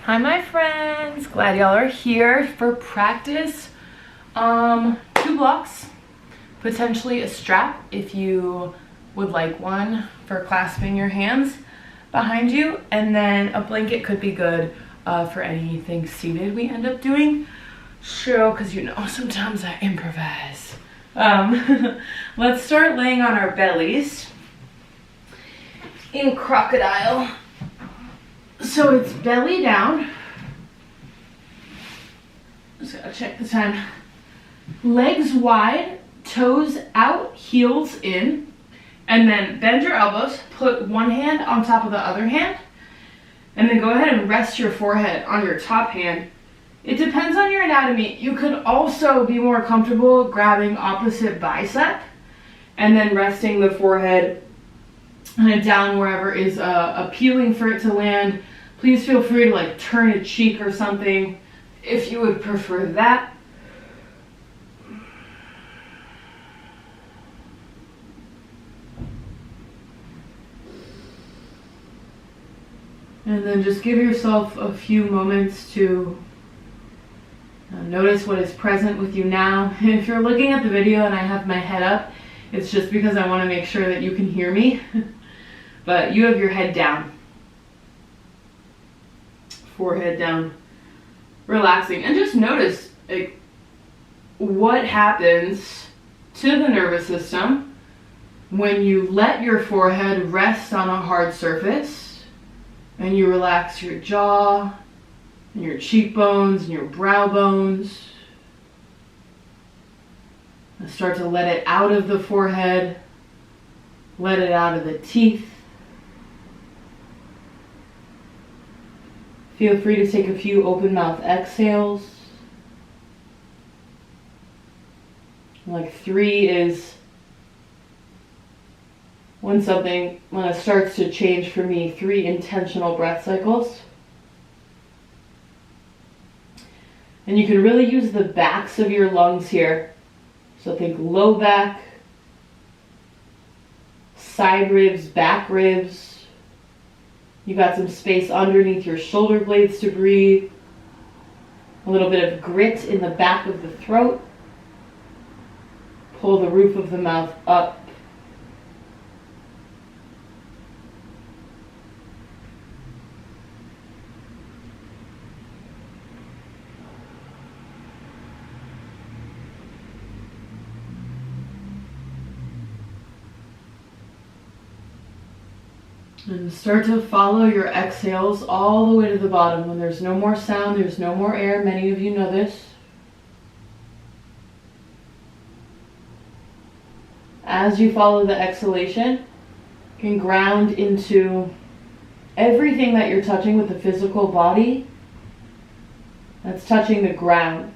Hi my friends, glad y'all are here for practice. 2 blocks, potentially a strap if you would like one for clasping your hands behind you, and then a blanket could be good for anything seated we end up doing. So, because you know, sometimes I improvise. Let's start laying on our bellies in crocodile. So it's belly down. Just gotta check the time. Legs wide, toes out, heels in, and then bend your elbows, put one hand on top of the other hand, and then go ahead and rest your forehead on your top hand. It depends on your anatomy. You could also be more comfortable grabbing opposite bicep and then resting the forehead kind of down wherever is appealing for it to land. Please feel free to like turn a cheek or something if you would prefer that. And then just give yourself a few moments to notice what is present with you now. If you're looking at the video and I have my head up, it's just because I want to make sure that you can hear me. But you have your head down. Forehead down. Relaxing. And just notice like what happens to the nervous system when you let your forehead rest on a hard surface and you relax your jaw and your cheekbones and your brow bones. And start to let it out of the forehead, let it out of the teeth. Feel free to take a few open mouth exhales. Like 3 is when it starts to change for me, 3 intentional breath cycles. And you can really use the backs of your lungs here. So think low back, side ribs, back ribs. You got some space underneath your shoulder blades to breathe. A little bit of grit in the back of the throat. Pull the roof of the mouth up. And start to follow your exhales all the way to the bottom. When there's no more sound, there's no more air. Many of you know this. As you follow the exhalation, you can ground into everything that you're touching with the physical body that's touching the ground.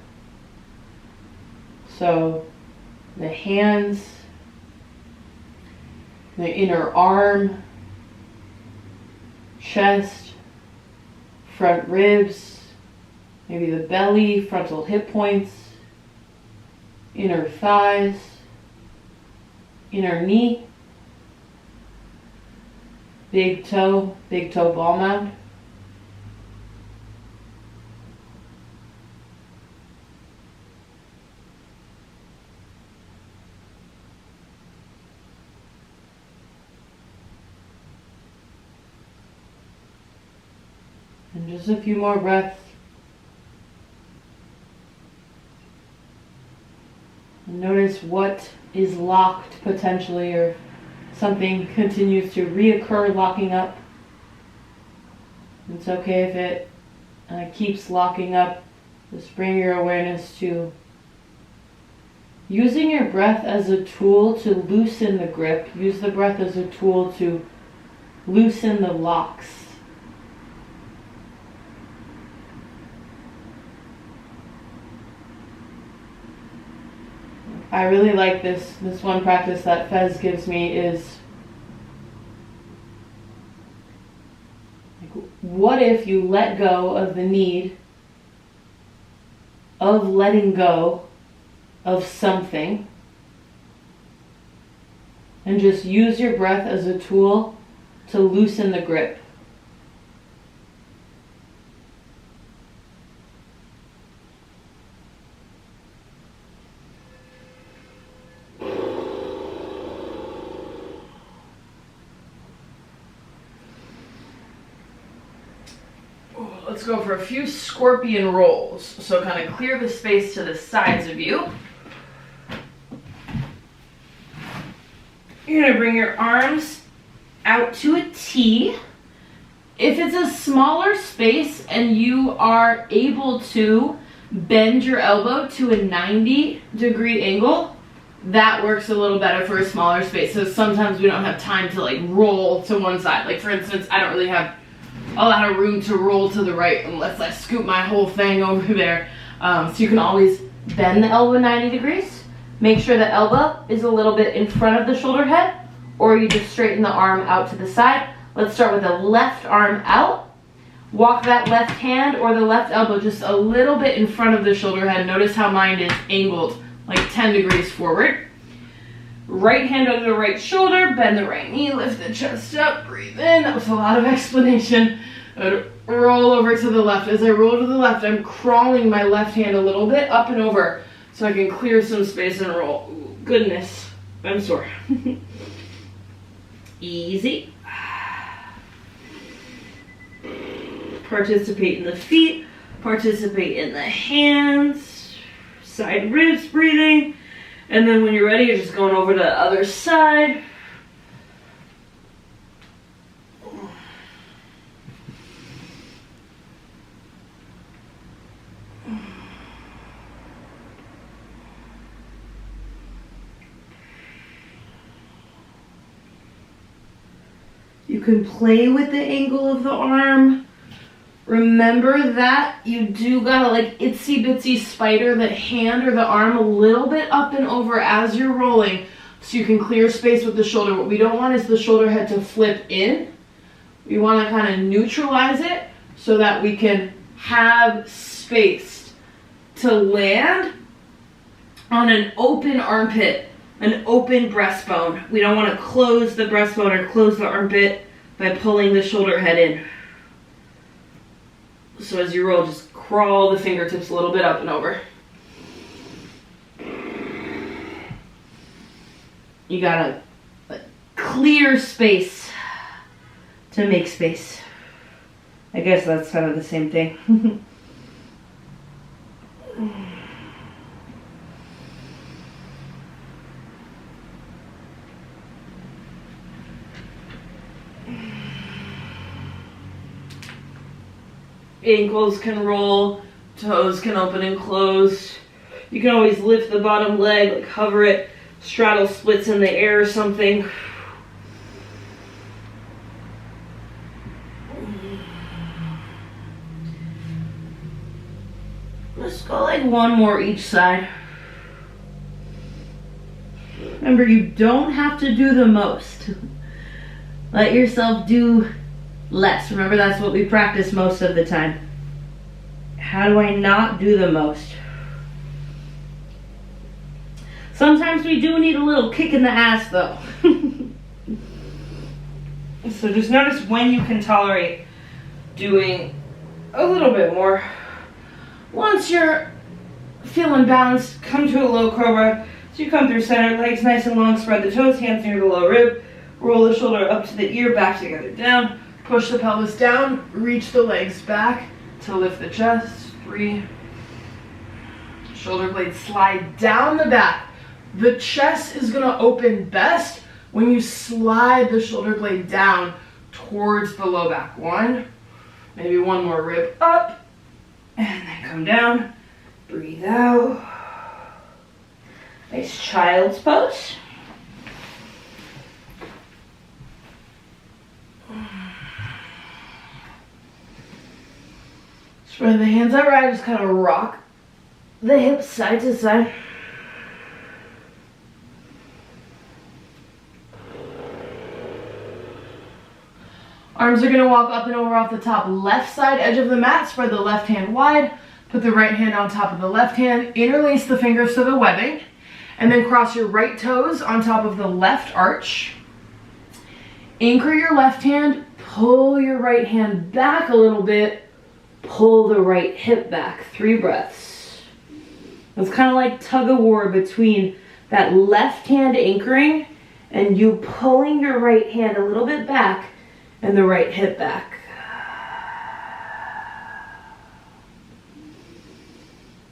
So the hands, the inner arm, chest, front ribs, maybe the belly, frontal hip points, inner thighs, inner knee, big toe ball mound. And just a few more breaths. And notice what is locked potentially, or something continues to reoccur locking up. It's okay if it keeps locking up. Just bring your awareness to using your breath as a tool to loosen the grip. Use the breath as a tool to loosen the locks. I really like this one practice that Fez gives me is, like, what if you let go of the need of letting go of something and just use your breath as a tool to loosen the grip. let's go for a few scorpion rolls. So kind of clear the space to the sides of you. You're gonna bring your arms out to a T. If it's a smaller space and you are able to bend your elbow to a 90-degree angle, that works a little better for a smaller space. So sometimes we don't have time to like roll to one side. Like for instance, I don't really have a lot of room to roll to the right unless I scoop my whole thing over there. So you can always bend the elbow 90 degrees. Make sure the elbow is a little bit in front of the shoulder head, or you just straighten the arm out to the side. Let's start with the left arm out. Walk that left hand or the left elbow just a little bit in front of the shoulder head. Notice how mine is angled like 10 degrees forward. Right hand over the right shoulder, bend the right knee, lift the chest up, breathe in. That was a lot of explanation. Roll over to the left. As I roll to the left, I'm crawling my left hand a little bit up and over so I can clear some space and roll. Ooh, goodness, I'm sore. Easy. Participate in the feet, participate in the hands, side ribs breathing, and then when you're ready, you're just going over to the other side. You can play with the angle of the arm. Remember that you do gotta like itsy bitsy spider the hand or the arm a little bit up and over as you're rolling so you can clear space with the shoulder. What we don't want is the shoulder head to flip in. We want to kind of neutralize it so that we can have space to land on an open armpit, an open breastbone. We don't want to close the breastbone or close the armpit by pulling the shoulder head in. So as you roll, just crawl the fingertips a little bit up and over. You gotta clear space to make space. I guess that's kind of the same thing. Ankles can roll, toes can open and close. You can always lift the bottom leg, like hover it, straddle splits in the air or something. Let's go like one more each side. Remember, you don't have to do the most. Let yourself do less. Remember, that's what we practice most of the time. How do I not do the most? Sometimes we do need a little kick in the ass though. So just notice when you can tolerate doing a little bit more. Once you're feeling balanced, come to a low cobra. So you come through center, legs nice and long, spread the toes, hands near the low rib, roll the shoulder up to the ear, back together, down. Push the pelvis down, reach the legs back to lift the chest. 3. Shoulder blades slide down the back. The chest is gonna open best when you slide the shoulder blade down towards the low back. 1, maybe one more rib up, and then come down, breathe out. Nice child's pose. Spread the hands out right, just kind of rock the hips side to side. Arms are going to walk up and over off the top left side edge of the mat. Spread the left hand wide. Put the right hand on top of the left hand. Interlace the fingers to the webbing. And then cross your right toes on top of the left arch. Anchor your left hand. Pull your right hand back a little bit. Pull the right hip back. 3 breaths. It's kind of like tug of war between that left hand anchoring and you pulling your right hand a little bit back and the right hip back.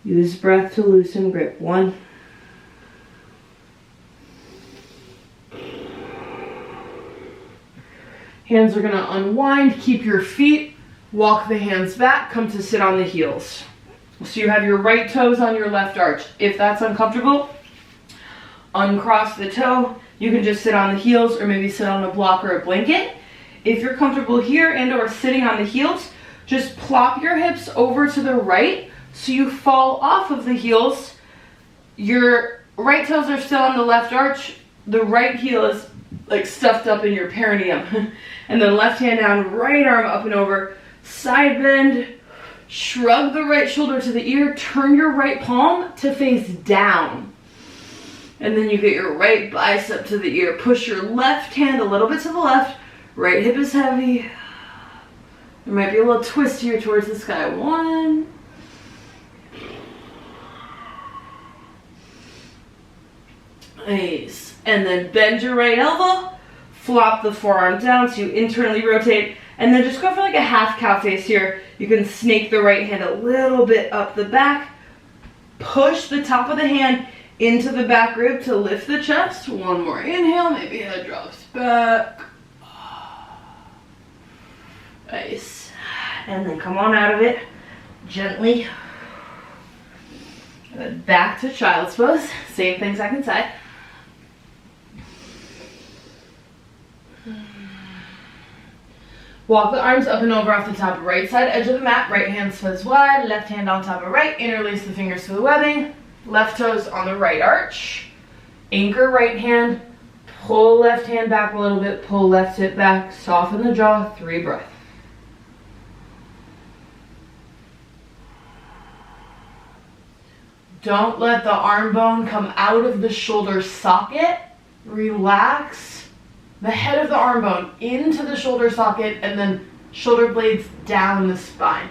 Use breath to loosen grip. 1. Hands are gonna unwind, keep your feet, walk the hands back, come to sit on the heels. So you have your right toes on your left arch. If that's uncomfortable, uncross the toe. You can just sit on the heels or maybe sit on a block or a blanket. If you're comfortable here and or sitting on the heels, just plop your hips over to the right so you fall off of the heels. Your right toes are still on the left arch. The right heel is like stuffed up in your perineum. And then left hand down, right arm up and over, side bend, shrug the right shoulder to the ear, turn your right palm to face down. And then you get your right bicep to the ear. Push your left hand a little bit to the left. Right hip is heavy. There might be a little twist here towards the sky. 1. Nice. And then bend your right elbow. Flop the forearm down so you internally rotate. And then just go for like a half cow face here. You can snake the right hand a little bit up the back. Push the top of the hand into the back rib to lift the chest. 1 more inhale, maybe head drops back. Nice. And then come on out of it gently. And then back to child's pose. Same thing second side. Walk the arms up and over off the top right side edge of the mat. Right hand spreads wide, left hand on top of right. Interlace the fingers to the webbing. Left toes on the right arch. Anchor right hand. Pull left hand back a little bit. Pull left hip back. Soften the jaw. 3 breaths. Don't let the arm bone come out of the shoulder socket. Relax the head of the arm bone into the shoulder socket and then shoulder blades down the spine.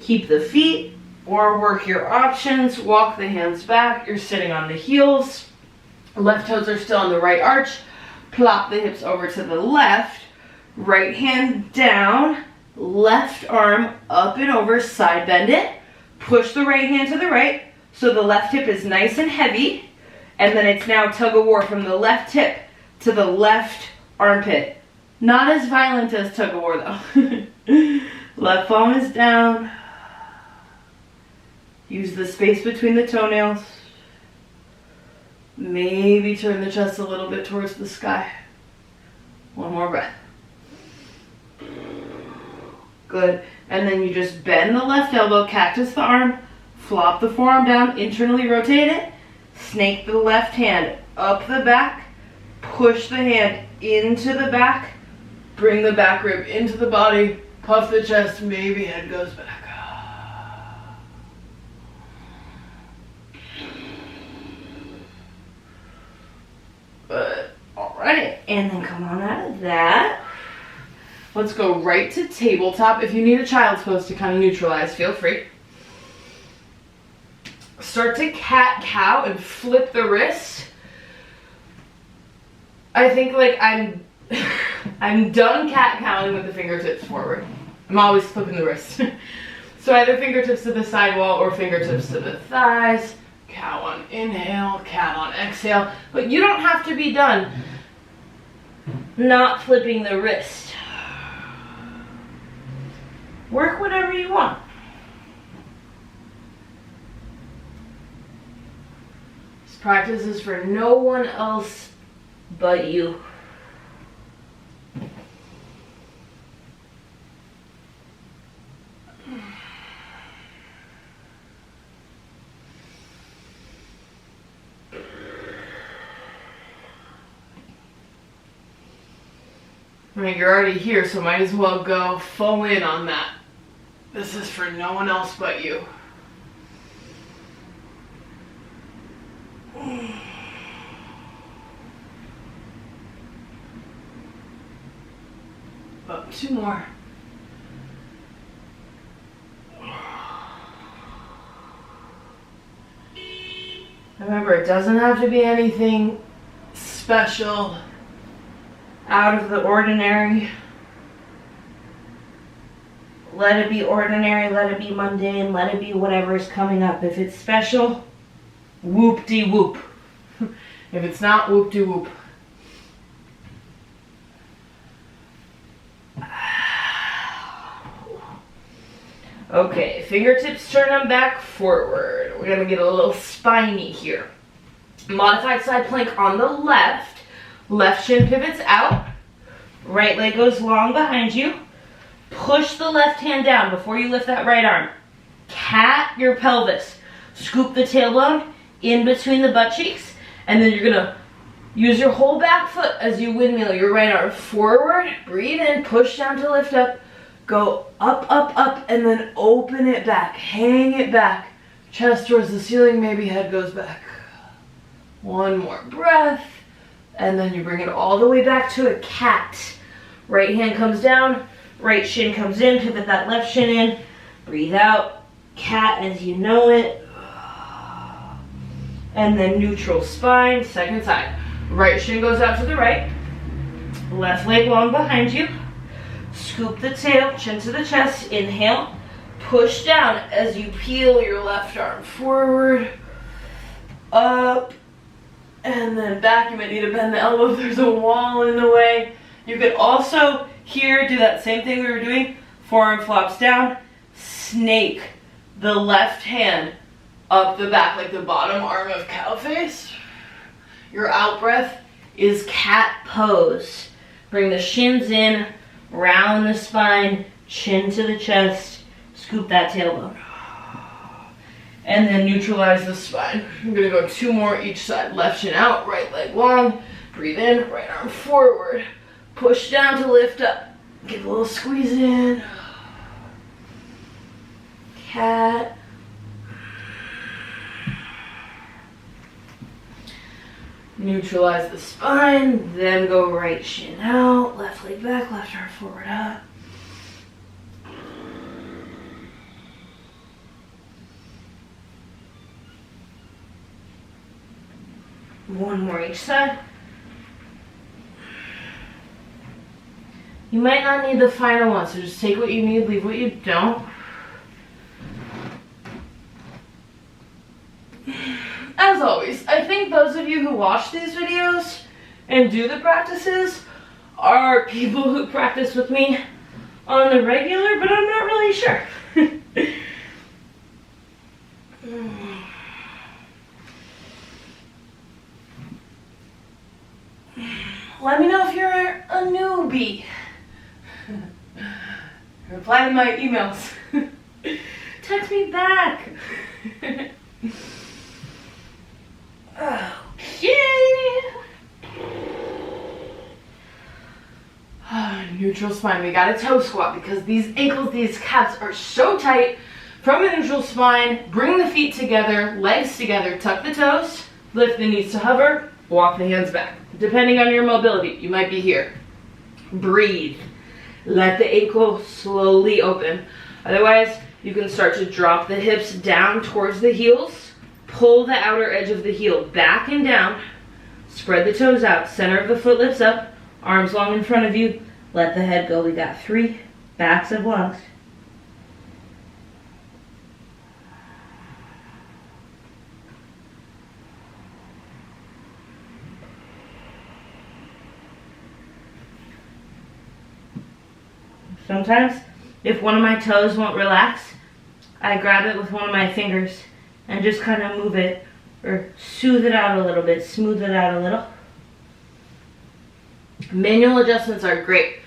Keep the feet or work your options. Walk the hands back. You're sitting on the heels. Left toes are still on the right arch. Plop the hips over to the left. Right hand down. Left arm up and over. Side bend it. Push the right hand to the right so the left hip is nice and heavy. And then it's now tug of war from the left hip to the left armpit. Not as violent as tug of war though. Left palm is down. Use the space between the toenails. Maybe turn the chest a little bit towards the sky. 1 more breath. Good. And then you just bend the left elbow, cactus the arm, flop the forearm down, internally rotate it, snake the left hand up the back, push the hand into the back, bring the back rib into the body, puff the chest, maybe head goes back. Good. Alright, and then come on out of that. Let's go right to tabletop. If you need a child's pose to kind of neutralize, feel free. Start to cat-cow and flip the wrist. I think like I'm done cat-cowing with the fingertips forward. I'm always flipping the wrist. So either fingertips to the sidewall or fingertips to the thighs. Cow on inhale, cat on exhale. But you don't have to be done not flipping the wrist. Work whatever you want. This practice is for no one else but you. I mean, you're already here, so might as well go full in on that. This is for no one else but you. Oh, 2 more. Remember, it doesn't have to be anything special. out of the ordinary. Let it be ordinary, let it be mundane, let it be whatever is coming up. If it's special, whoop-de-whoop. If it's not, whoop-de-whoop. Okay, fingertips turn them back forward. We're gonna get a little spiny here. Modified side plank on the left. Left shin pivots out. Right leg goes long behind you. Push the left hand down before you lift that right arm. Cat your pelvis. Scoop the tailbone in between the butt cheeks. And then you're gonna use your whole back foot as you windmill your right arm forward. Breathe in, push down to lift up. Go up, up, up, and then open it back. Hang it back. Chest towards the ceiling, maybe head goes back. One more breath. And then you bring it all the way back to a cat. Right hand comes down, right shin comes in, pivot that left shin in. Breathe out, cat as you know it. And then neutral spine, second side. Right shin goes out to the right. Left leg long behind you. Scoop the tail, chin to the chest, inhale. Push down as you peel your left arm forward, up, and then back. You might need to bend the elbow if there's a wall in the way. You could also here do that same thing we were doing. Forearm flops down, snake the left hand up the back like the bottom arm of cow face. Your out breath is cat pose. Bring the shins in, round the spine, chin to the chest, scoop that tailbone. And then neutralize the spine. I'm gonna go 2 more each side. Left shin out, right leg long. Breathe in, right arm forward. Push down to lift up. Give a little squeeze in. Cat. Neutralize the spine, then go right shin out, left leg back, left arm forward up. One more each side. You might not need the final one, so just take what you need, leave what you don't. As always, I think those of you who watch these videos and do the practices are people who practice with me on the regular, but I'm not really sure. Let me know if you're a newbie. Reply to my emails. Text me back. Okay. Neutral spine. We got a toe squat because these ankles, these calves are so tight. From a neutral spine, bring the feet together, legs together, tuck the toes, lift the knees to hover, walk the hands back. Depending on your mobility, you might be here. Breathe. Let the ankle slowly open. Otherwise, you can start to drop the hips down towards the heels. Pull the outer edge of the heel back and down. Spread the toes out. Center of the foot lifts up. Arms long in front of you. Let the head go. We got 3 backs of blocks. Sometimes, if one of my toes won't relax, I grab it with one of my fingers and just kind of move it or soothe it out a little bit, smooth it out a little. Manual adjustments are great.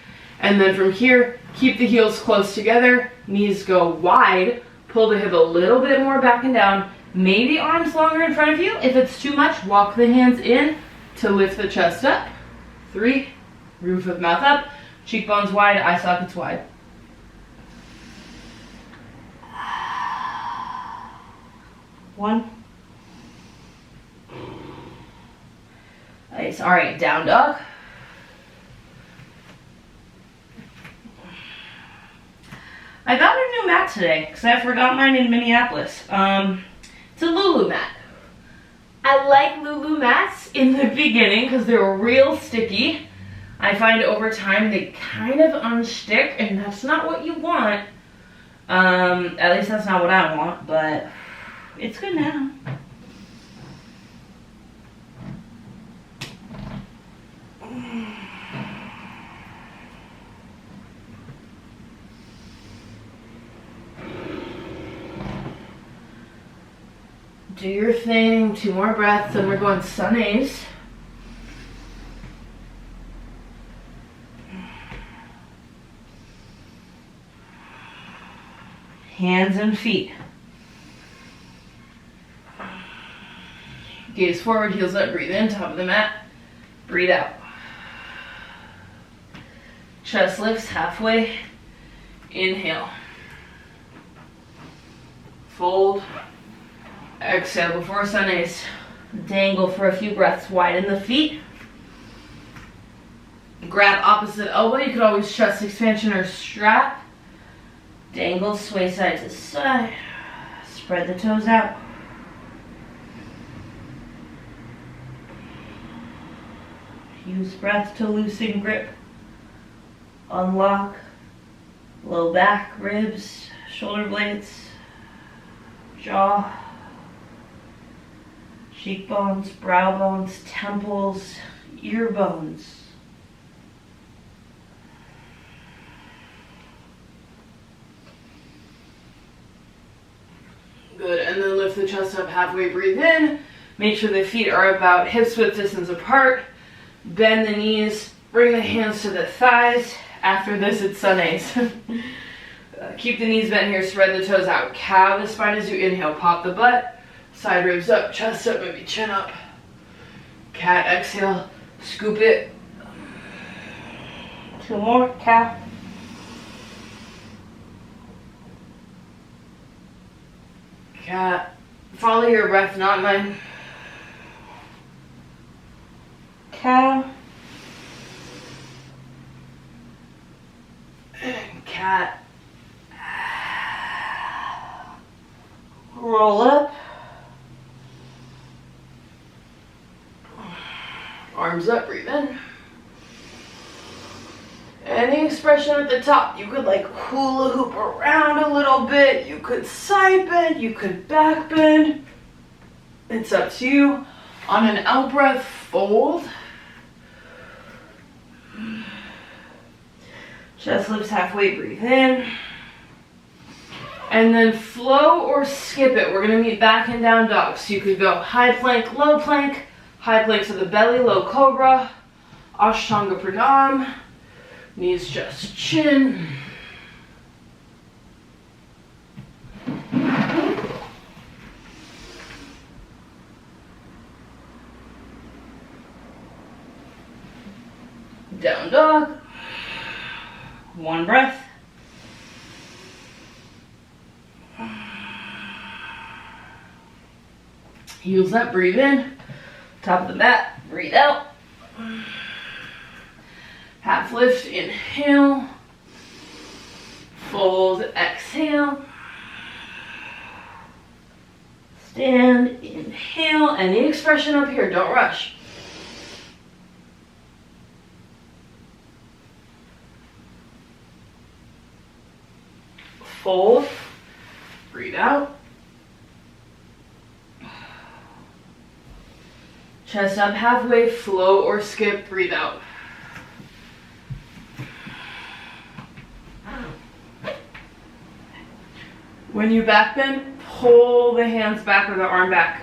And then from here, keep the heels close together, knees go wide, pull the hip a little bit more back and down, maybe arms longer in front of you. If it's too much, walk the hands in to lift the chest up. 3, roof of mouth up, cheekbones wide, eye sockets wide. One. Nice. All right, down dog. I got a new mat today because I forgot mine in Minneapolis. It's a Lulu mat. I like Lulu mats in the beginning because they're real sticky. I find over time they kind of unstick, and that's not what you want. At least that's not what I want, but it's good now. Do your thing, 2 more breaths, and we're going sunnies. Hands and feet. Gaze forward, heels up, breathe in, top of the mat, breathe out. Chest lifts halfway, inhale. Fold, exhale before sunnies. Dangle for a few breaths, widen the feet. Grab opposite elbow, you could always chest expansion or strap. Dangle, sway side to side. Spread the toes out. Use breath to loosen grip. Unlock low back, ribs, shoulder blades, jaw, cheekbones, brow bones, temples, ear bones. Good, and then lift the chest up halfway, breathe in. Make sure the feet are about hips width distance apart. Bend the knees, bring the hands to the thighs. After this, it's sunnies. Keep the knees bent here, spread the toes out. Cow the spine as you inhale, pop the butt. Side ribs up, chest up, maybe chin up. Cat, exhale, scoop it. 2 more, cow. Cat. Follow your breath, not mine. Cow. And cat. Roll up. Arms up, breathe in. Any expression at the top. You could like hula hoop around a little bit. You could side bend. You could back bend. It's up to you. On an out breath, fold. Chest lifts halfway, breathe in. And then flow or skip it. We're going to meet back and down dog. So you could go high plank to the belly, low cobra, Ashtanga Pranam, knees just chin. Down dog. 1 breath. Heels up, breathe in. Top of the mat, breathe out. Half lift, inhale. Fold, exhale. Stand, inhale. Any expression up here, don't rush. Fold, breathe out. Chest up halfway, flow or skip, breathe out. When you back bend, pull the hands back or the arm back.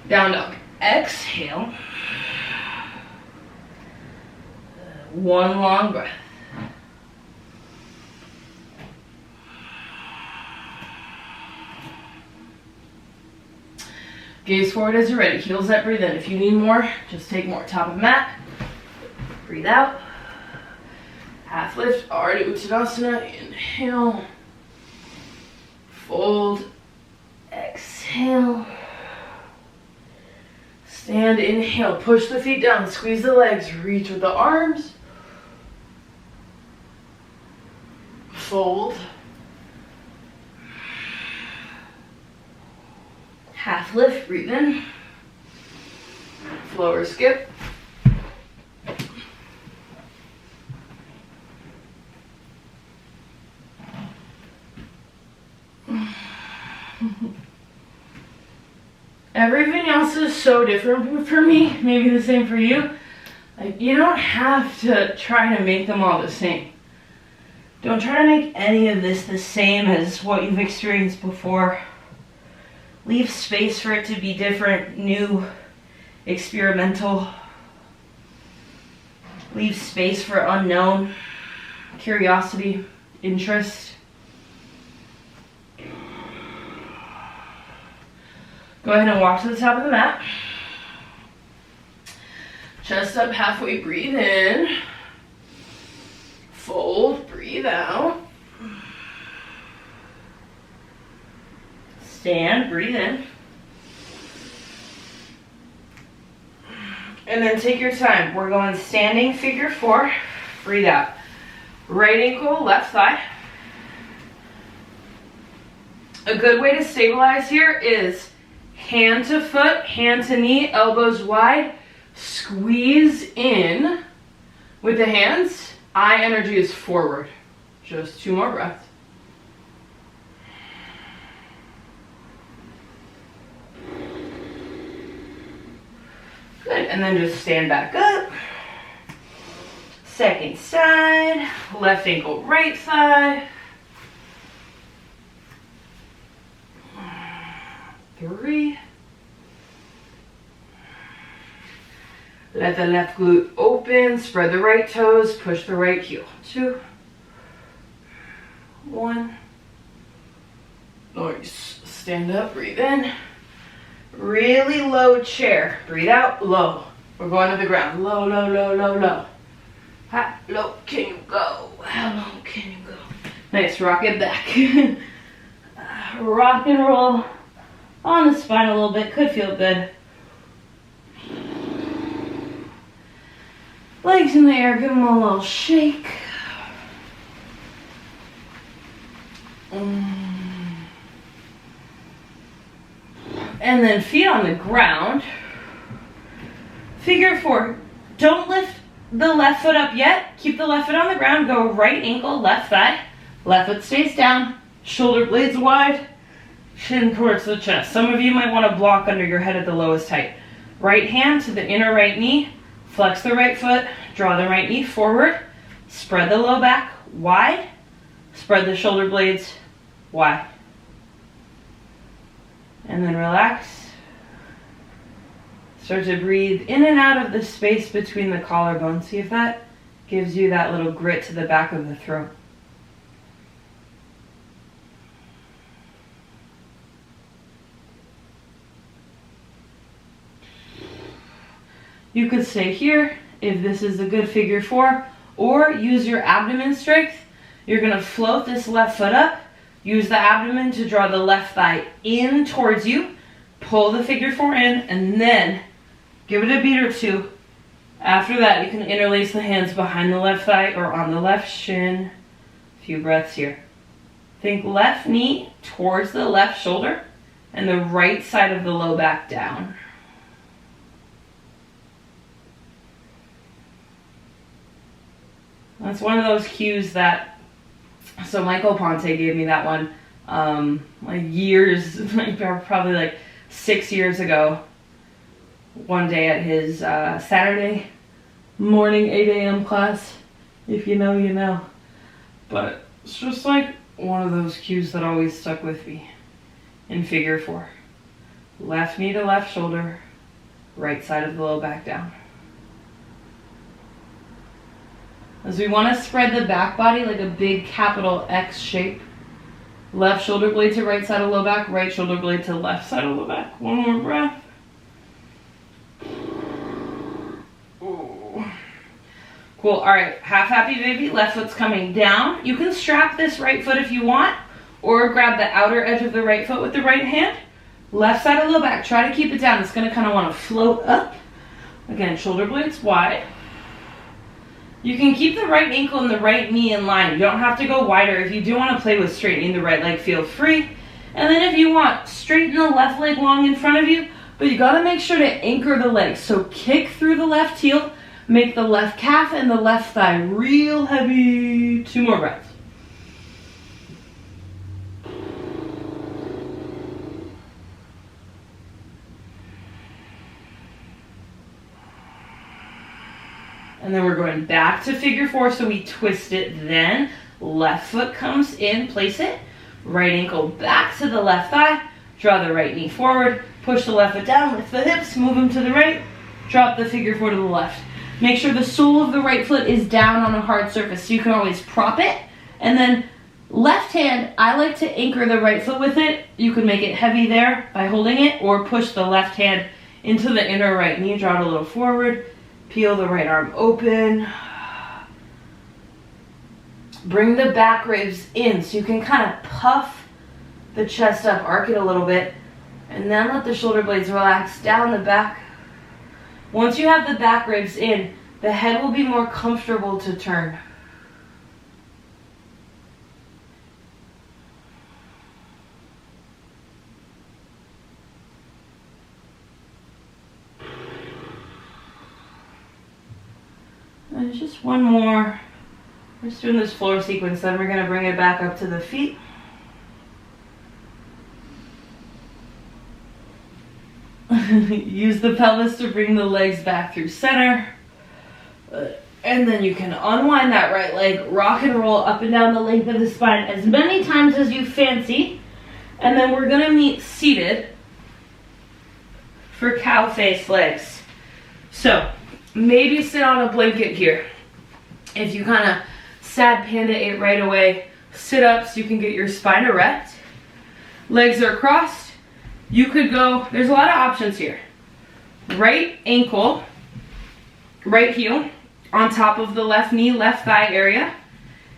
Down dog. Exhale. 1 long breath. Gaze forward as you're ready. Heels up, breathe in. If you need more, just take more. Top of mat. Breathe out. Half lift, Ardha Uttanasana. Inhale. Fold. Exhale. Stand, inhale. Push the feet down. Squeeze the legs. Reach with the arms. Fold. Half lift, breathe in. flow or skip. Everything else is so different for me, maybe the same for you. Like, you don't have to try to make them all the same. Don't try to make any of this the same as what you've experienced before. Leave space for it to be different, new, experimental. Leave space for unknown, curiosity, interest. Go ahead and walk to the top of the mat. Chest up halfway, breathe in. Fold, breathe out. Stand, breathe in. And then take your time. We're going standing figure 4. Breathe out. Right ankle, left thigh. A good way to stabilize here is hand to foot, hand to knee, elbows wide. Squeeze in with the hands. Eye energy is forward. Just 2 more breaths. Good, and then just stand back up. Second side, left ankle, right thigh. 3. Let the left glute open, spread the right toes, push the right heel. 2, 1. Nice. Stand up, breathe in. Really low chair. Breathe out, low. We're going to the ground. Low, low, low, low, low. How low can you go? How low can you go? Nice, rock it back. Rock and roll on the spine a little bit. Could feel good. Legs in the air, give them a little shake. And then feet on the ground. Figure 4. Don't lift the left foot up yet. Keep the left foot on the ground. Go right ankle, left thigh. Left foot stays down. Shoulder blades wide. Chin towards the chest. Some of you might want to block under your head at the lowest height. Right hand to the inner right knee. Flex the right foot. Draw the right knee forward. Spread the low back wide. Spread the shoulder blades wide. And then relax. Start to breathe in and out of the space between the collarbones. See if that gives you that little grit to the back of the throat. You could stay here if this is a good figure 4, or use your abdomen strength. You're going to float this left foot up. Use the abdomen to draw the left thigh in towards you. Pull the figure 4 in, and then give it a beat or 2. After that, you can interlace the hands behind the left thigh or on the left shin. A few breaths here. Think left knee towards the left shoulder and the right side of the low back down. That's one of those cues that, so Michael Ponte gave me that one like years, probably like 6 years ago. One day at his Saturday morning 8 a.m. class. If you know, you know. But it's just like one of those cues that always stuck with me in figure 4. Left knee to left shoulder, right side of the low back down. As we want to spread the back body like a big capital X shape. Left shoulder blade to right side of low back, right shoulder blade to left side of low back. One more breath. Ooh. Cool, all right, half happy baby, left foot's coming down. You can strap this right foot if you want, or grab the outer edge of the right foot with the right hand. Left side of low back, try to keep it down. It's gonna kind of want to float up. Again, shoulder blades wide. You can keep the right ankle and the right knee in line. You don't have to go wider. If you do want to play with straightening the right leg, feel free. And then if you want, straighten the left leg long in front of you. but you gotta make sure to anchor the legs. So kick through the left heel, make the left calf and the left thigh real heavy. 2 more breaths. And then we're going back to figure 4, so we twist it then. Left foot comes in, place it. Right ankle back to the left thigh. Draw the right knee forward. Push the left foot down, lift the hips, move them to the right. Drop the figure 4 to the left. Make sure the sole of the right foot is down on a hard surface, so you can always prop it. And then left hand, I like to anchor the right foot with it. You can make it heavy there by holding it, or push the left hand into the inner right knee. Draw it a little forward. Peel the right arm open. Bring the back ribs in so you can kind of puff the chest up, arc it a little bit, and then let the shoulder blades relax down the back. Once you have the back ribs in, the head will be more comfortable to turn. And just one more. We're just doing this floor sequence, then we're going to bring it back up to the feet. Use the pelvis to bring the legs back through center. And then you can unwind that right leg, rock and roll up and down the length of the spine as many times as you fancy. And then we're going to meet seated for cow face legs. So maybe sit on a blanket here. If you kind of sad panda ate right away, sit up so you can get your spine erect. Legs are crossed. You could go, there's a lot of options here. Right ankle, right heel on top of the left knee, left thigh area.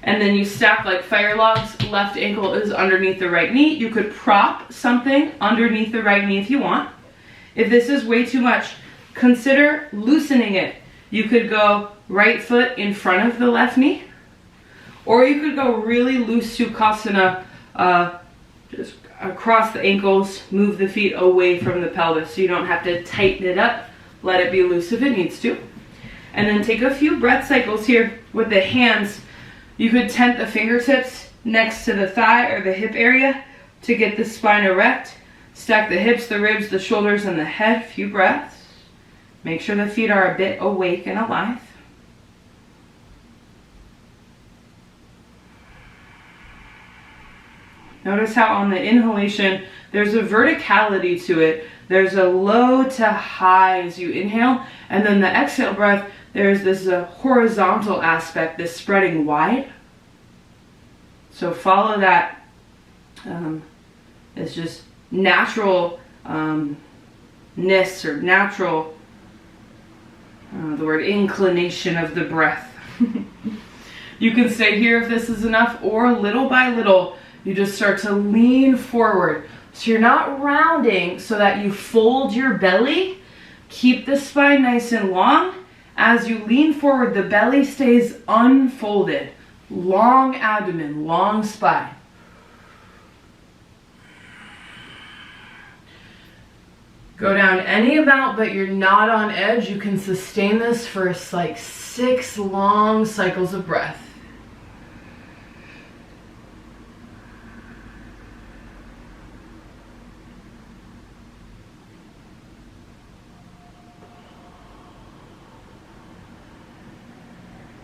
And then you stack like fire logs. Left ankle is underneath the right knee. You could prop something underneath the right knee if you want. If this is way too much, consider loosening it. You could go right foot in front of the left knee, or you could go really loose Sukhasana, just across the ankles, move the feet away from the pelvis so you don't have to tighten it up. Let it be loose if it needs to. And then take a few breath cycles here with the hands. You could tent the fingertips next to the thigh or the hip area to get the spine erect. Stack the hips, the ribs, the shoulders, and the head. Few breaths. Make sure the feet are a bit awake and alive. Notice how on the inhalation, there's a verticality to it. There's a low to high as you inhale, and then the exhale breath, there's this horizontal aspect, this spreading wide. So follow that. It's just naturalness or natural, the word inclination of the breath. You can stay here if this is enough, or little by little, you just start to lean forward. So you're not rounding so that you fold your belly. Keep the spine nice and long. As you lean forward, the belly stays unfolded. Long abdomen, long spine. Go down any amount, but you're not on edge. You can sustain this for like 6 long cycles of breath.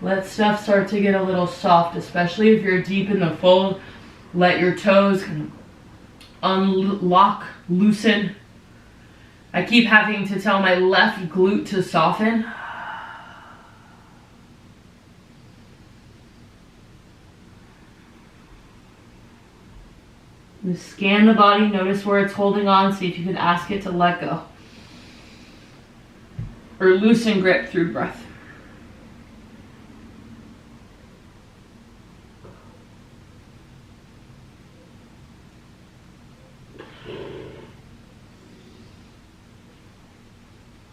Let stuff start to get a little soft, especially if you're deep in the fold. Let your toes unlock, loosen. I keep having to tell my left glute to soften. Just scan the body, notice where it's holding on, see if you can ask it to let go. Or loosen grip through breath.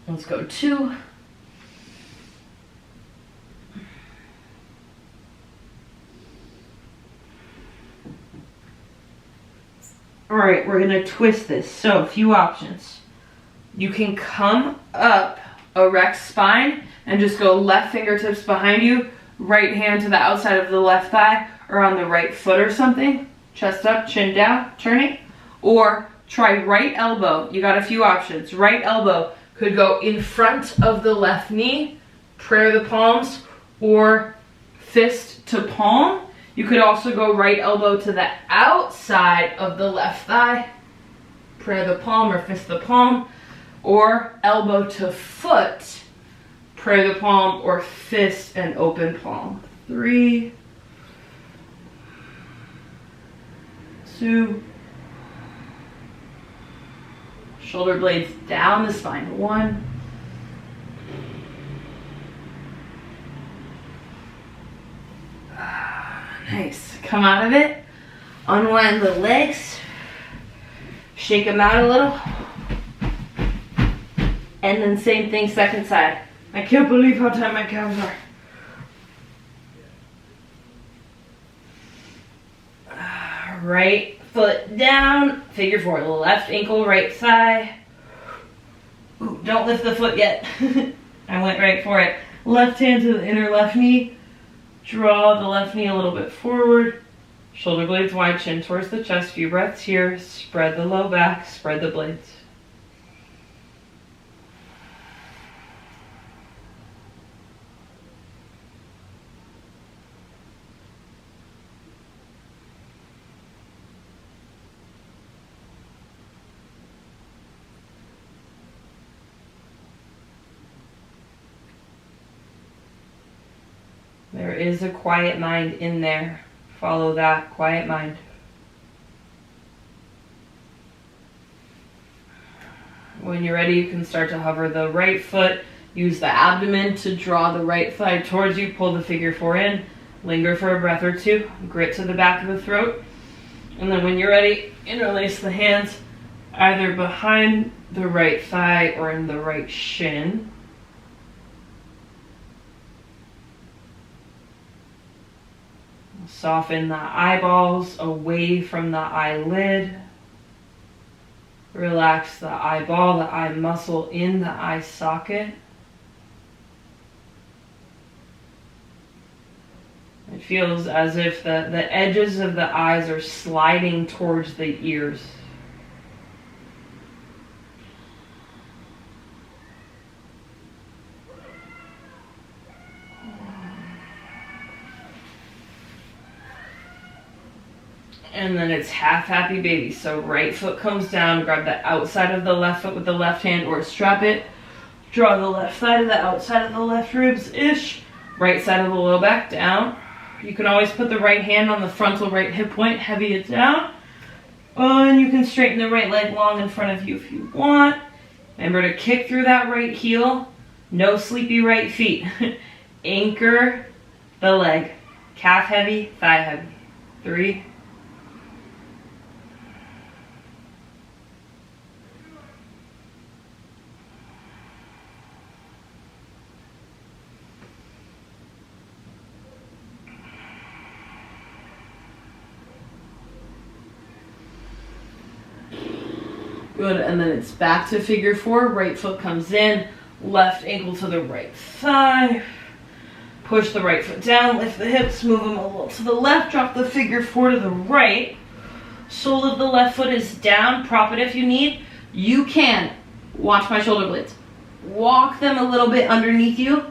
Let's go 2. All right, we're gonna twist this. So a few options. You can come up, erect spine, and just go left fingertips behind you, right hand to the outside of the left thigh, or on the right foot or something. Chest up, chin down, turning. Or try right elbow. You got a few options. Right elbow could go in front of the left knee, prayer the palms, or fist to palm. You could also go right elbow to the outside of the left thigh, prayer the palm or fist the palm, or elbow to foot, prayer the palm or fist and open palm. 3, 2, shoulder blades down the spine. 1, nice. Come out of it. Unwind the legs. Shake them out a little. And then same thing, second side. I can't believe how tight my calves are. Right foot down. Figure 4. Left ankle, right thigh. Ooh, don't lift the foot yet. I went right for it. Left hand to the inner left knee. Draw the left knee a little bit forward. Shoulder blades wide, chin towards the chest. Few breaths here. Spread the low back, spread the blades. There is a quiet mind in there. Follow that quiet mind. When you're ready, you can start to hover the right foot. Use the abdomen to draw the right thigh towards you. Pull the figure 4 in. Linger for a breath or 2. Grit to the back of the throat. And then when you're ready, interlace the hands either behind the right thigh or in the right shin. Soften the eyeballs away from the eyelid. Relax the eyeball, the eye muscle in the eye socket. It feels as if the edges of the eyes are sliding towards the ears. And then it's half happy baby. So right foot comes down, grab the outside of the left foot with the left hand or strap it. Draw the left side of the outside of the left ribs-ish. Right side of the low back down. You can always put the right hand on the frontal right hip point, heavy it down. And you can straighten the right leg long in front of you if you want. Remember to kick through that right heel. No sleepy right feet. Anchor the leg. Calf heavy, thigh heavy. 3, good, and then it's back to figure 4. Right foot comes in, left ankle to the right thigh. Push the right foot down, lift the hips, move them a little to the left, drop the figure 4 to the right. Sole of the left foot is down, prop it if you need. You can, watch my shoulder blades, walk them a little bit underneath you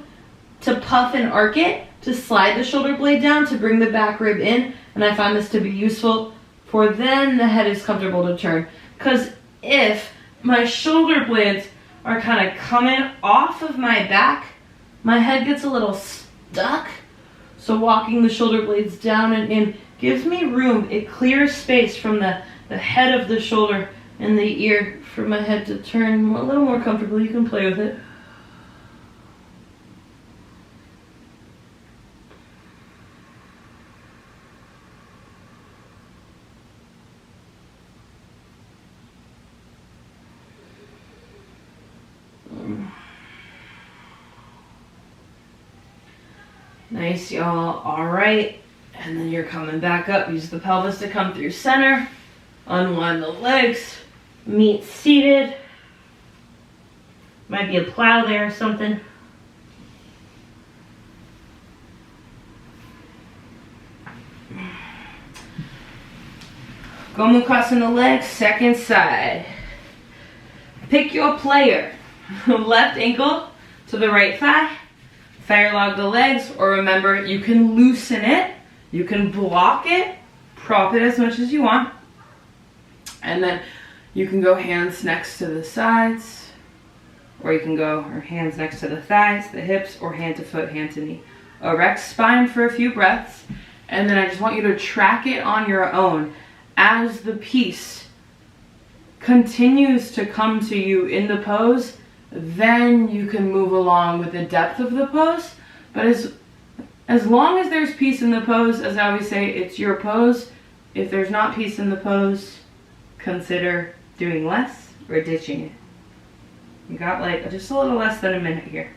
to puff and arc it, to slide the shoulder blade down, to bring the back rib in. And I find this to be useful for then the head is comfortable to turn. Because if my shoulder blades are kind of coming off of my back, my head gets a little stuck. So walking the shoulder blades down and in gives me room. It clears space from the head of the shoulder and the ear for my head to turn a little more comfortably. You can play with it. Nice, y'all. All right. And then you're coming back up. Use the pelvis to come through center. Unwind the legs. Meet seated. Might be a plow there or something. Gomu crossing the legs, second side. Pick your player. Left ankle to the right thigh. Fire log the legs, or remember, you can loosen it. You can block it. Prop it as much as you want. And then you can go hands next to the sides. Or you can go hands next to the thighs, the hips, or hand to foot, hand to knee. Erect spine for a few breaths. And then I just want you to track it on your own. As the piece continues to come to you in the pose, then you can move along with the depth of the pose. But as long as there's peace in the pose, as I always say, it's your pose. If there's not peace in the pose, consider doing less or ditching it. You got like just a little less than a minute here.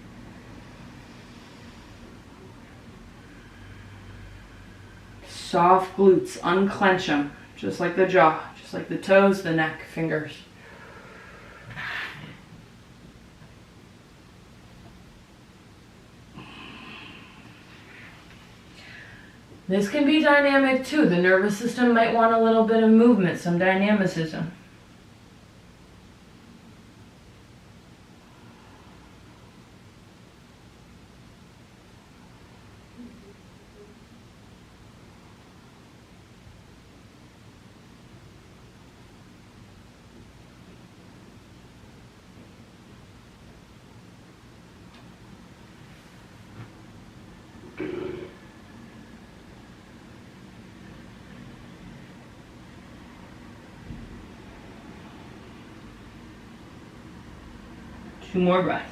Soft glutes, unclench them. Just like the jaw, just like the toes, the neck, fingers. This can be dynamic too. The nervous system might want a little bit of movement, some dynamicism. Two more breaths.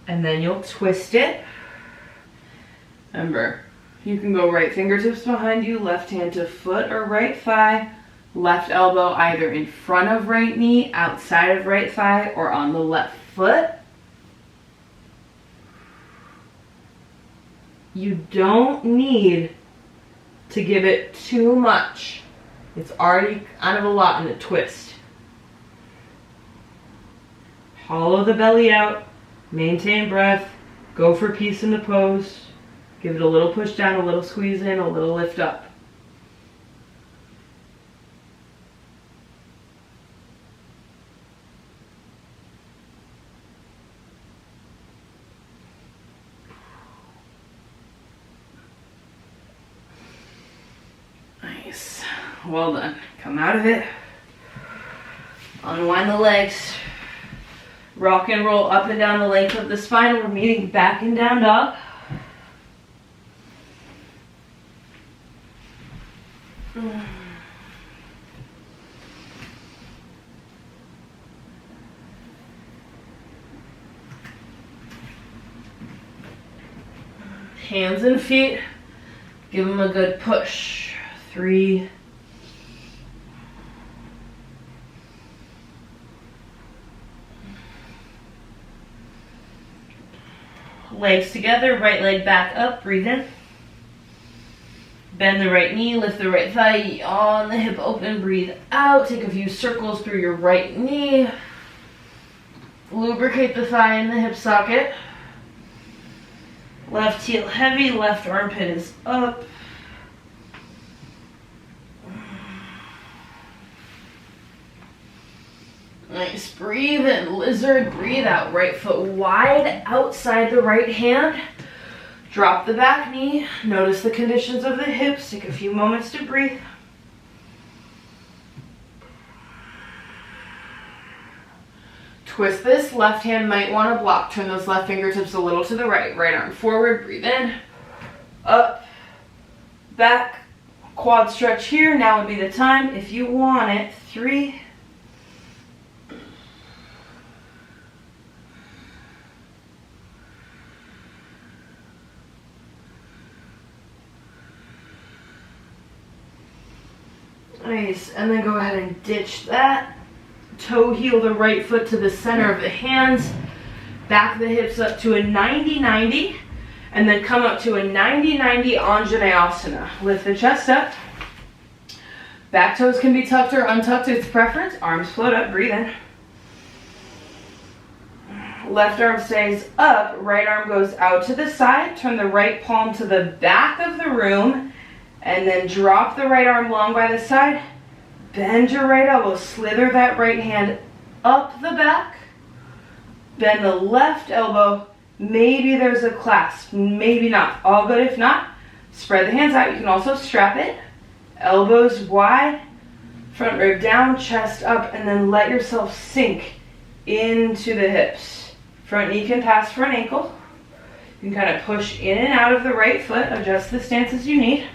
And then you'll twist it. Remember, you can go right fingertips behind you, left hand to foot or right thigh, left elbow either in front of right knee, outside of right thigh, or on the left foot. You don't need to give it too much. It's already kind of a lot in the twist. Hollow the belly out, maintain breath, go for peace in the pose. Give it a little push down, a little squeeze in, a little lift up. Nice. Well done. Come out of it. Unwind the legs. Rock and roll up and down the length of the spine. We're meeting back in down dog. Hands and feet. Give them a good push. 3. Legs together, right leg back up, breathe in. Bend the right knee, lift the right thigh on the hip open, breathe out. Take a few circles through your right knee. Lubricate the thigh and the hip socket. Left heel heavy, left armpit is up. Nice, breathe in, lizard, breathe out. Right foot wide outside the right hand. Drop the back knee. Notice the conditions of the hips. Take a few moments to breathe. Twist this. Left hand might want to block. Turn those left fingertips a little to the right. Right arm forward. Breathe in. Up. Back. Quad stretch here. Now would be the time if you want it. 3. Nice, and then go ahead and ditch that. Toe heel the right foot to the center of the hands. Back the hips up to a 90-90. And then come up to a 90-90 Anjaneyasana. Lift the chest up. Back toes can be tucked or untucked, it's preference. Arms float up, breathe in. Left arm stays up, right arm goes out to the side. Turn the right palm to the back of the room, and then drop the right arm long by the side. Bend your right elbow, slither that right hand up the back. Bend the left elbow. Maybe there's a clasp, maybe not. All good if not. Spread the hands out. You can also strap it. Elbows wide, front rib down, chest up, and then let yourself sink into the hips. Front knee can pass front ankle. You can kind of push in and out of the right foot, adjust the stance as you need.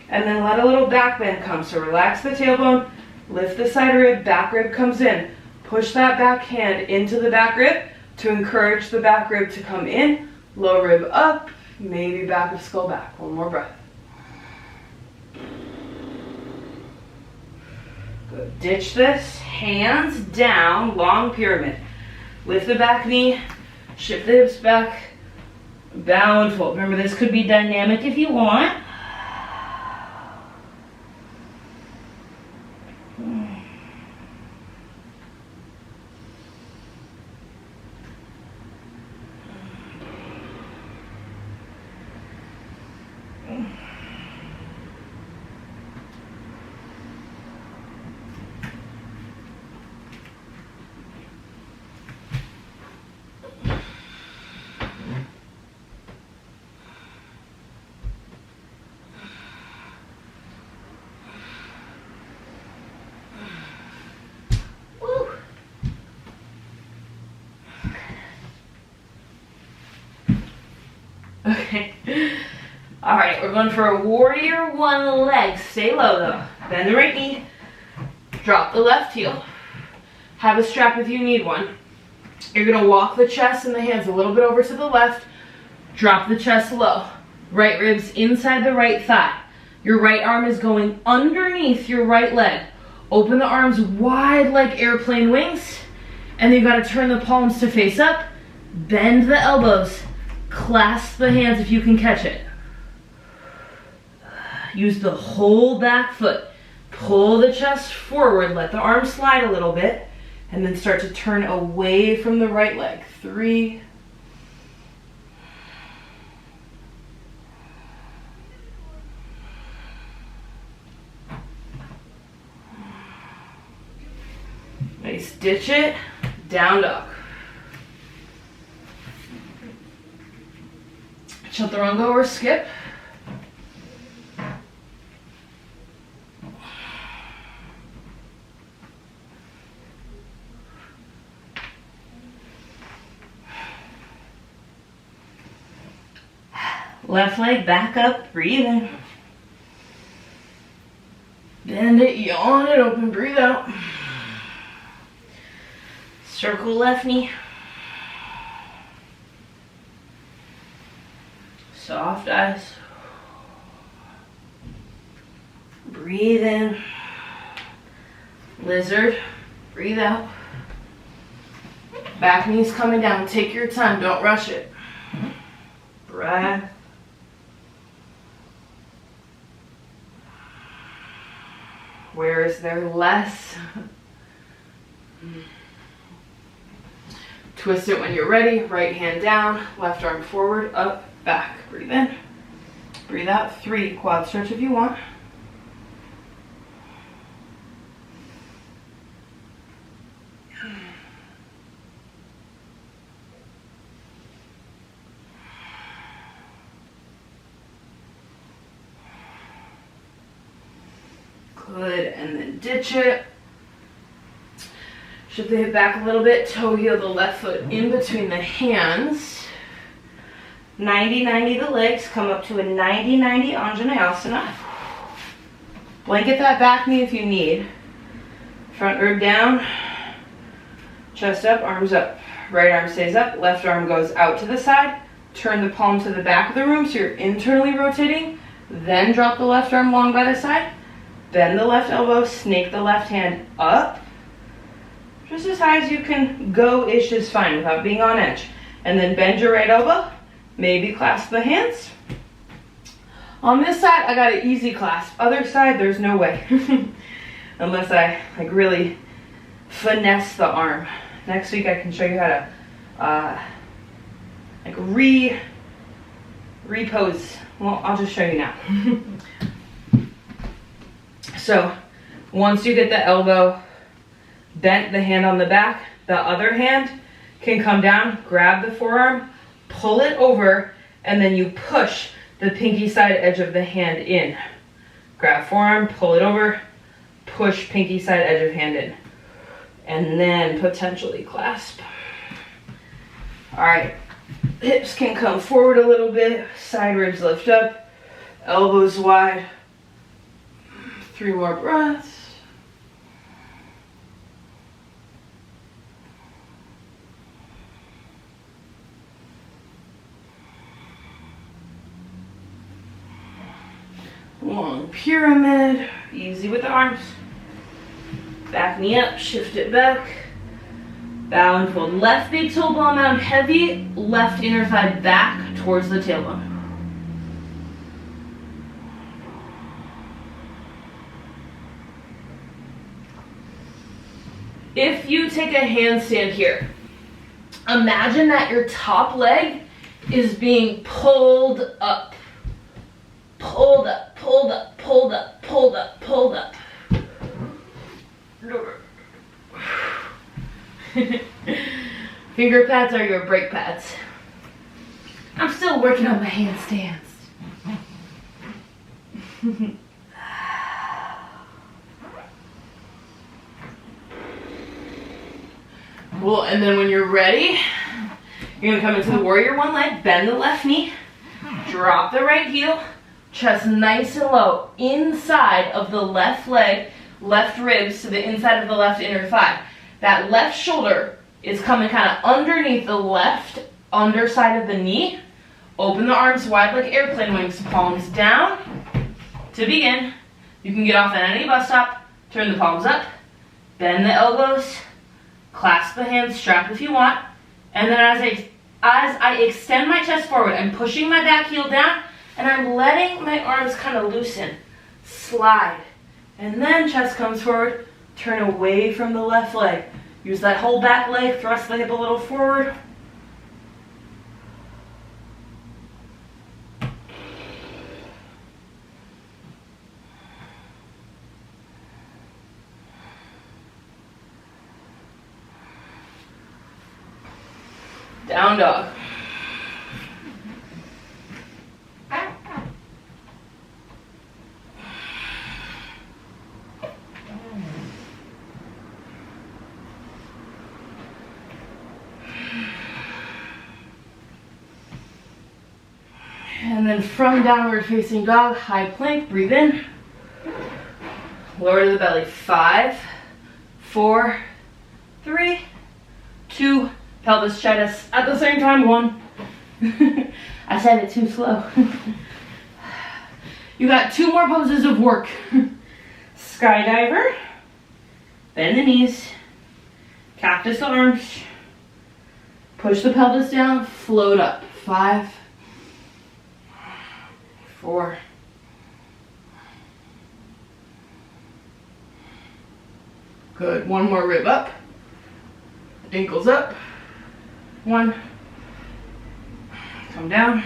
And then let a little back bend come. So relax the tailbone, lift the side rib, back rib comes in. Push that back hand into the back rib to encourage the back rib to come in. Low rib up, maybe back of skull back. One more breath. Good. Ditch this, hands down, long pyramid. Lift the back knee, shift the hips back, bow and fold. Remember, this could be dynamic if you want. Okay. All right, we're going for a warrior one leg. Stay low though. Bend the right knee. Drop the left heel. Have a strap if you need one. You're going to walk the chest and the hands a little bit over to the left. Drop the chest low. Right ribs inside the right thigh. Your right arm is going underneath your right leg. Open the arms wide like airplane wings. And then you've got to turn the palms to face up. Bend the elbows. Clasp the hands if you can catch it. Use the whole back foot. Pull the chest forward. Let the arms slide a little bit. And then start to turn away from the right leg. 3. Nice. Ditch it. Down dog. Chaturanga or skip. Left leg back up, breathe in. Bend it, yawn it open, breathe out. Circle left knee. Soft eyes. Breathe in. Lizard. Breathe out. Back knees coming down. Take your time. Don't rush it. Breath. Where is there less? Twist it when you're ready. Right hand down. Left arm forward. Up. Back. Breathe in. Breathe out. 3. Quad stretch if you want. Good. And then ditch it. Shift the hip back a little bit. Toe heel the left foot in between the hands. 90-90 the legs, come up to a 90-90 Anjaneyasana. Blanket that back knee if you need. Front rib down, chest up, arms up. Right arm stays up, left arm goes out to the side. Turn the palm to the back of the room so you're internally rotating. Then drop the left arm long by the side. Bend the left elbow, snake the left hand up. Just as high as you can go-ish is fine without being on edge. And then bend your right elbow. Maybe clasp the hands. On this side, I got an easy clasp. Other side, there's no way. Unless I like really finesse the arm. Next week I can show you how to like repose. Well, I'll just show you now. So once you get the elbow bent, the hand on the back, the other hand can come down, grab the forearm, pull it over, and then you push the pinky side edge of the hand in. Grab forearm, pull it over, push pinky side edge of hand in. And then potentially clasp. All right, hips can come forward a little bit, side ribs lift up, elbows wide. 3 more breaths. Long pyramid, easy with the arms. Back knee up, shift it back. Bow and fold. Left big toe ball mound heavy, left inner thigh back towards the tailbone. If you take a handstand here, imagine that your top leg is being pulled up. Pulled up, pulled up, pulled up, pulled up, pulled up. Finger pads are your brake pads. I'm still working on my handstands. Cool, and then when you're ready, you're gonna come into the warrior one leg, bend the left knee, drop the right heel, chest nice and low, inside of the left leg, left ribs to the inside of the left inner thigh. That left shoulder is coming kind of underneath the left underside of the knee. Open the arms wide like airplane wings, palms down. To begin, you can get off at any bus stop, turn the palms up, bend the elbows, clasp the hands, strap if you want, and then as I extend my chest forward, I'm pushing my back heel down, and I'm letting my arms kind of loosen, slide, and then chest comes forward, turn away from the left leg. Use that whole back leg, thrust the hip a little forward. Down dog. And then from downward facing dog, high plank, breathe in. Lower to the belly. 5, 4, 3, 2, pelvis, chest at the same time. 1. I said it too slow. You got 2 more poses of work. Skydiver. Bend the knees. Cactus the arms. Push the pelvis down. Float up. 5, 4. Good. 1 more rib up. Ankles up. 1. Come down.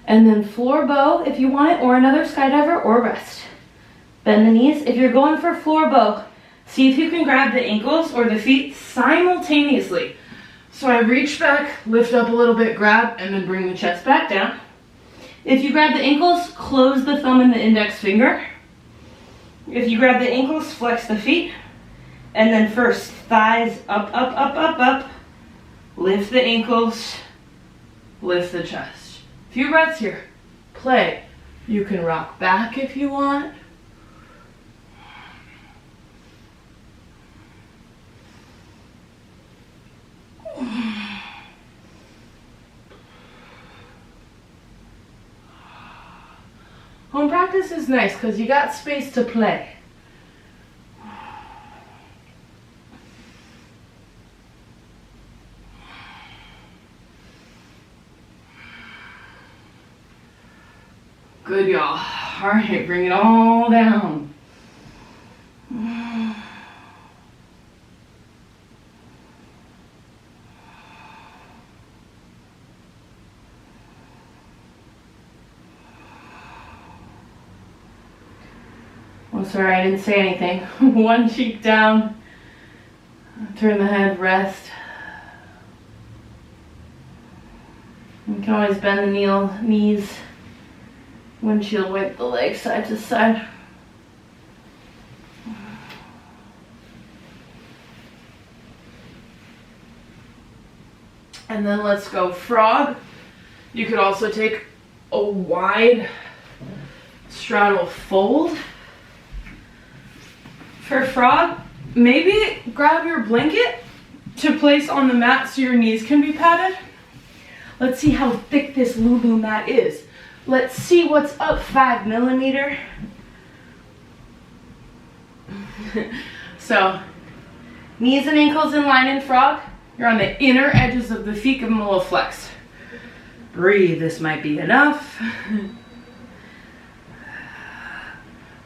And then floor bow if you want it, or another skydiver, or rest. Bend the knees. If you're going for floor bow, see if you can grab the ankles or the feet simultaneously. So I reach back, lift up a little bit, grab, and then bring the chest back down. If you grab the ankles, close the thumb and the index finger. If you grab the ankles, flex the feet. And then first, thighs up, up, up, up, up. Lift the ankles, lift the chest. Few breaths here. Play. You can rock back if you want. Home practice is nice because you got space to play. Good, y'all. All right, bring it all down. Oh, sorry, I didn't say anything. One cheek down. Turn the head, rest. You can always bend the knees. Windshield wipe the legs side to side. And then let's go frog. You could also take a wide straddle fold. For frog, maybe grab your blanket to place on the mat so your knees can be padded. Let's see how thick this Lulu mat is. Let's see what's up, 5 millimeter. So, knees and ankles in line in frog. You're on the inner edges of the feet, give them a little flex. Breathe, this might be enough.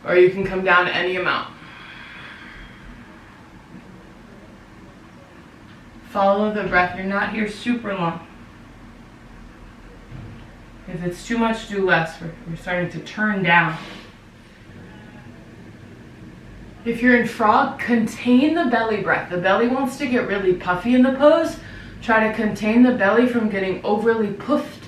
Or you can come down any amount. Follow the breath. You're not here super long. If it's too much, do less. We're starting to turn down. If you're in frog, contain the belly breath. The belly wants to get really puffy in the pose. Try to contain the belly from getting overly puffed.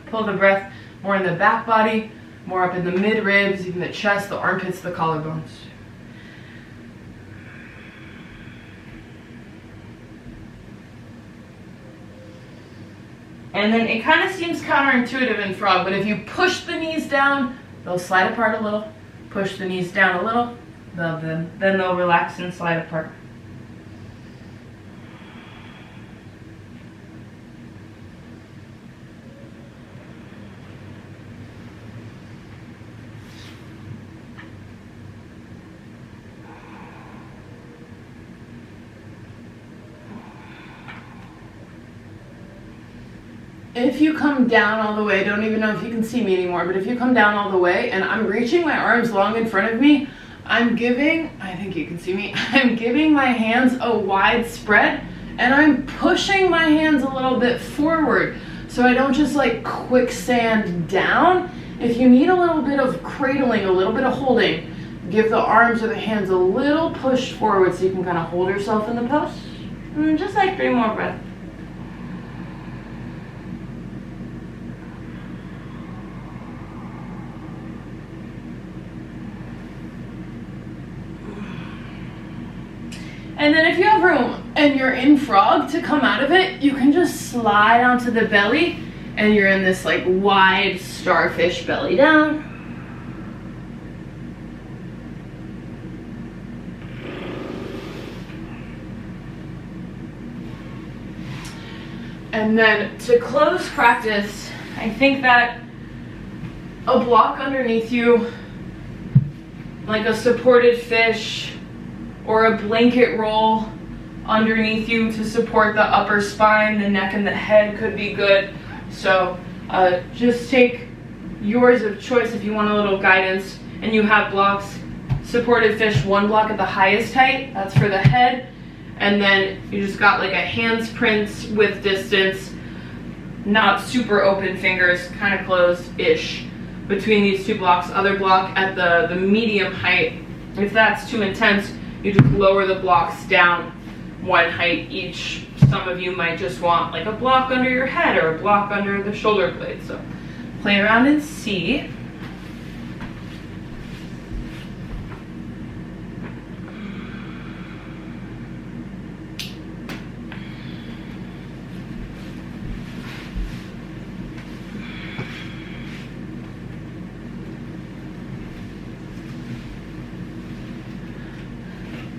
Pull the breath more in the back body, more up in the mid ribs, even the chest, the armpits, the collarbones. And then it kind of seems counterintuitive in frog, but if you push the knees down, they'll slide apart a little. Push the knees down a little, then they'll relax and slide apart. If you come down all the way, don't even know if you can see me anymore, but if you come down all the way and I'm reaching my arms long in front of me, I'm giving, I think you can see me, I'm giving my hands a wide spread and I'm pushing my hands a little bit forward so I don't just like quicksand down. If you need a little bit of cradling, a little bit of holding, give the arms or the hands a little push forward so you can kind of hold yourself in the pose. And just like 3 more breaths. And then if you have room and you're in frog to come out of it, you can just slide onto the belly and you're in this like wide starfish belly down. And then to close practice, I think that a block underneath you, like a supported fish, or a blanket roll underneath you to support the upper spine, the neck and the head could be good. So just take yours of choice if you want a little guidance and you have blocks. Supported fish, 1 block at the highest height, that's for the head. And then you just got like a hands prints with distance, not super open fingers, kind of closed-ish between these 2 blocks. Other block at the medium height. If that's too intense, you just lower the blocks down 1 height each. Some of you might just want like a block under your head or a block under the shoulder blade. So play around and see.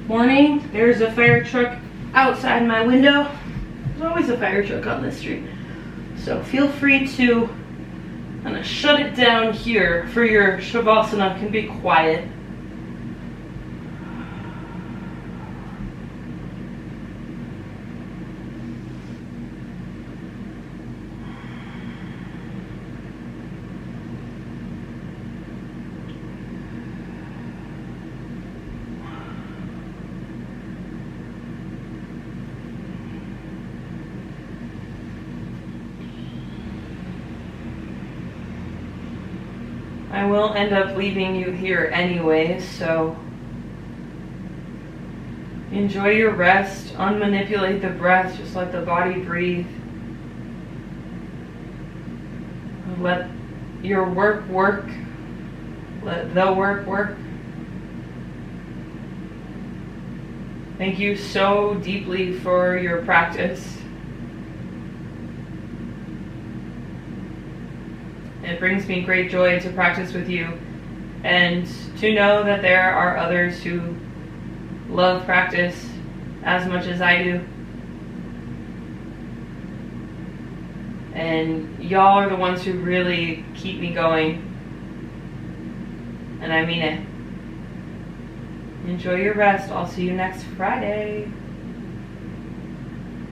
Morning, there's a fire truck outside my window. There's always a fire truck on this street. So feel free to kind of shut it down here for your Shavasana. Can be quiet. I will end up leaving you here anyways, so enjoy your rest, unmanipulate the breath, just let the body breathe. Let your work work, let the work work. Thank you so deeply for your practice. It brings me great joy to practice with you and to know that there are others who love practice as much as I do. And y'all are the ones who really keep me going. And I mean it. Enjoy your rest. I'll see you next Friday.